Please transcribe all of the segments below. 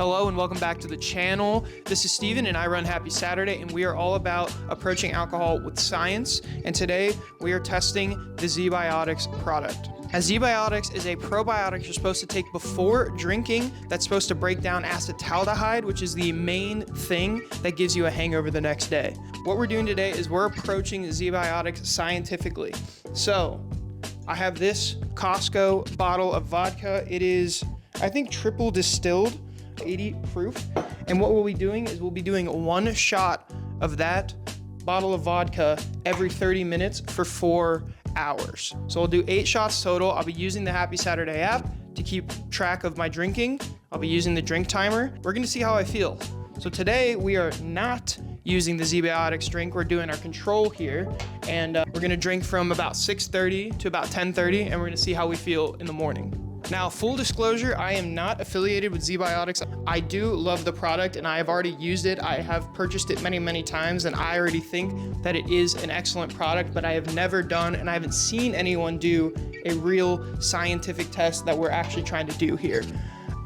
Hello and welcome back to the channel. This is Steven and I run Happy Saturday, and we are all about approaching alcohol with science. And today we are testing the Zbiotics product. As Zbiotics is a probiotic you're supposed to take before drinking that's supposed to break down acetaldehyde, which is the main thing that gives you a hangover the next day. What we're doing today is we're approaching Zbiotics scientifically. So I have this Costco bottle of vodka. It is, I think, triple distilled, 80 proof. And what we'll be doing is we'll be doing one shot of that bottle of vodka every 30 minutes for 4 hours. So I'll do 8 shots total. I'll be using the Happy Saturday app to keep track of my drinking. I'll be using the drink timer. We're gonna see how I feel. So today we are not using the Zbiotics drink. We're doing our control here, and we're gonna drink from about 6:30 to about 10:30, and we're gonna see how we feel in the morning. Now, full disclosure, I am not affiliated with Zbiotics. I do love the product and I have already used it. I have purchased it many, many times, and I already think that it is an excellent product, but I have never done and I haven't seen anyone do a real scientific test that we're actually trying to do here.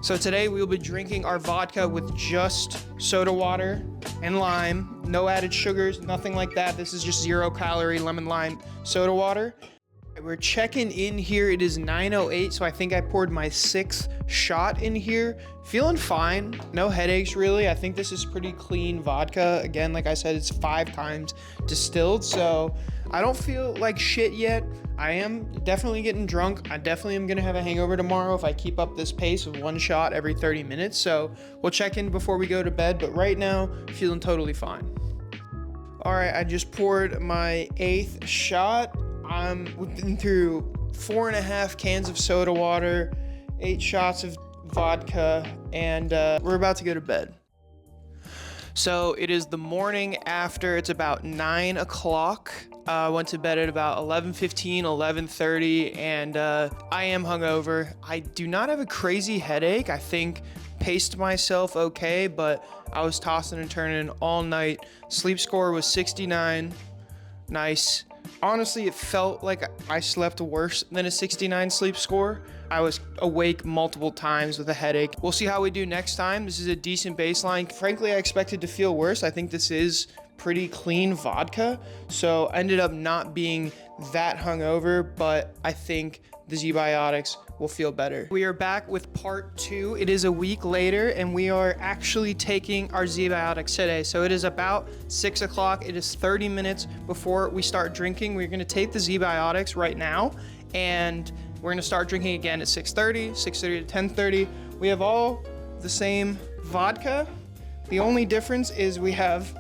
So today we'll be drinking our vodka with just soda water and lime, no added sugars, nothing like that. This is just 0-calorie lemon lime soda water. We're checking in here. It is 9:08, so I think I poured my 6th shot in here. Feeling fine, no headaches really. I think this is pretty clean vodka. Again, like I said, it's 5 times distilled, so I don't feel like shit yet. I am definitely getting drunk. I definitely am gonna have a hangover tomorrow if I keep up this pace of 1 shot every 30 minutes. So we'll check in before we go to bed, but right now, feeling totally fine. All right, I just poured my 8th shot. We've been through 4.5 cans of soda water, 8 shots of vodka, and we're about to go to bed. So it is the morning after. It's about 9 o'clock. I went to bed at about 11:15, 11:30, and I am hungover. I do not have a crazy headache. I think paced myself okay, but I was tossing and turning all night. Sleep score was 69. Nice. Honestly, it felt like I slept worse than a 69 sleep score. I was awake multiple times with a headache. We'll see how we do next time. This is a decent baseline. Frankly, I expected to feel worse. I think this is pretty clean vodka, so I ended up not being that hungover, but I think the Zbiotics will feel better. We are back with part 2. It is a week later, and we are actually taking our Zbiotics today. So it is about 6 o'clock. It is 30 minutes before we start drinking. We're gonna take the Zbiotics right now, and we're gonna start drinking again at 6:30 to 10:30. We have all the same vodka. The only difference is we have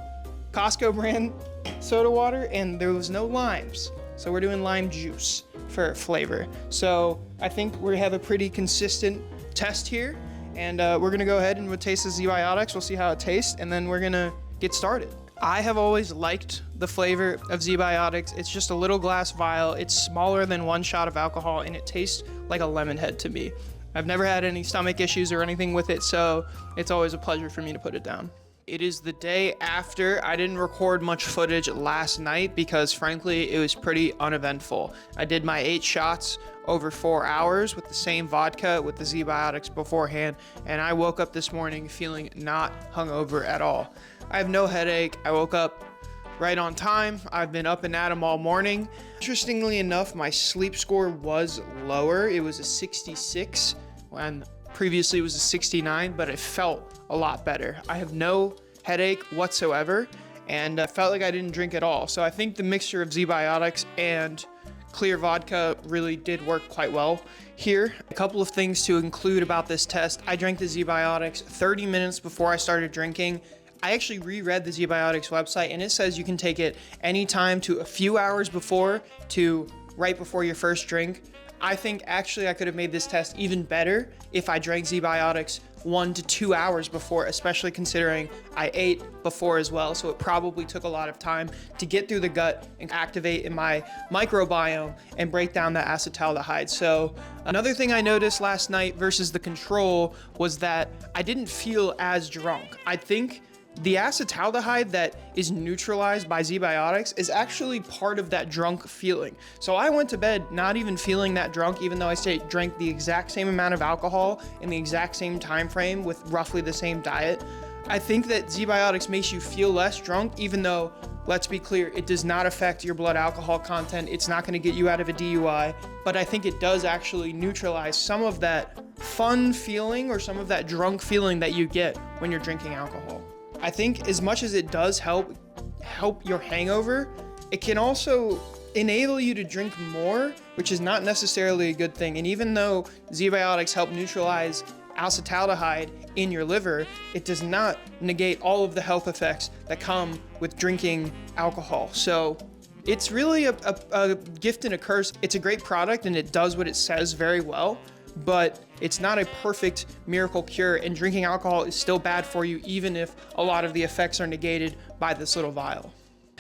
Costco brand soda water, and there was no limes. So we're doing lime juice for flavor. So I think we have a pretty consistent test here, and we're gonna go ahead and we'll taste the Zbiotics. We'll see how it tastes, and then we're gonna get started. I have always liked the flavor of Zbiotics. It's just a little glass vial. It's smaller than 1 shot of alcohol, and it tastes like a lemon head to me. I've never had any stomach issues or anything with it, so it's always a pleasure for me to put it down. It is the day after. I didn't record much footage last night because frankly, it was pretty uneventful. I did my 8 shots over 4 hours with the same vodka with the Zbiotics beforehand, and I woke up this morning feeling not hungover at all. I have no headache. I woke up right on time. I've been up and at 'em all morning. Interestingly enough, my sleep score was lower. It was a 66 when previously it was a 69, but it felt a lot better. I have no headache whatsoever, and I felt like I didn't drink at all. So I think the mixture of Zbiotics and clear vodka really did work quite well here. A couple of things to include about this test. I drank the Zbiotics 30 minutes before I started drinking. I actually reread the Zbiotics website, and it says you can take it anytime to a few hours before to right before your first drink. I think actually I could have made this test even better if I drank Zbiotics 1 to 2 hours before, especially considering I ate before as well. So it probably took a lot of time to get through the gut and activate in my microbiome and break down the acetaldehyde. So another thing I noticed last night versus the control was that I didn't feel as drunk. I think the acetaldehyde that is neutralized by Zbiotics is actually part of that drunk feeling. So I went to bed not even feeling that drunk, even though I drank the exact same amount of alcohol in the exact same time frame with roughly the same diet. I think that Zbiotics makes you feel less drunk, even though, let's be clear, it does not affect your blood alcohol content. It's not going to get you out of a DUI, but I think it does actually neutralize some of that fun feeling or some of that drunk feeling that you get when you're drinking alcohol. I think as much as it does help your hangover, it can also enable you to drink more, which is not necessarily a good thing. And even though Zbiotics help neutralize acetaldehyde in your liver, it does not negate all of the health effects that come with drinking alcohol. So it's really a gift and a curse. It's a great product and it does what it says very well, but it's not a perfect miracle cure, and drinking alcohol is still bad for you, even if a lot of the effects are negated by this little vial.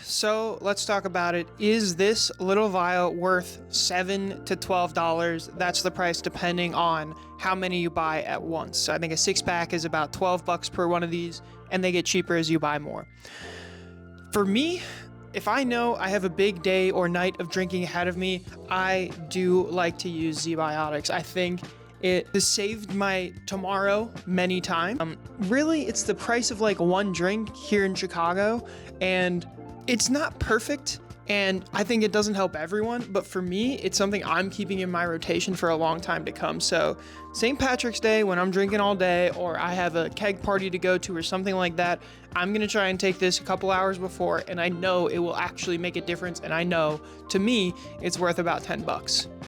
So let's talk about it. Is this little vial worth $7 to $12? That's the price depending on how many you buy at once. So I think a 6-pack is about $12 per one of these, and they get cheaper as you buy more. For me, if I know I have a big day or night of drinking ahead of me, I do like to use Zbiotics. I think it has saved my tomorrow many times. Really, it's the price of like one drink here in Chicago, and it's not perfect, and I think it doesn't help everyone, but for me, it's something I'm keeping in my rotation for a long time to come. So St. Patrick's Day, when I'm drinking all day, or I have a keg party to go to or something like that, I'm gonna try and take this a couple hours before, and I know it will actually make a difference, and I know, to me, it's worth about $10.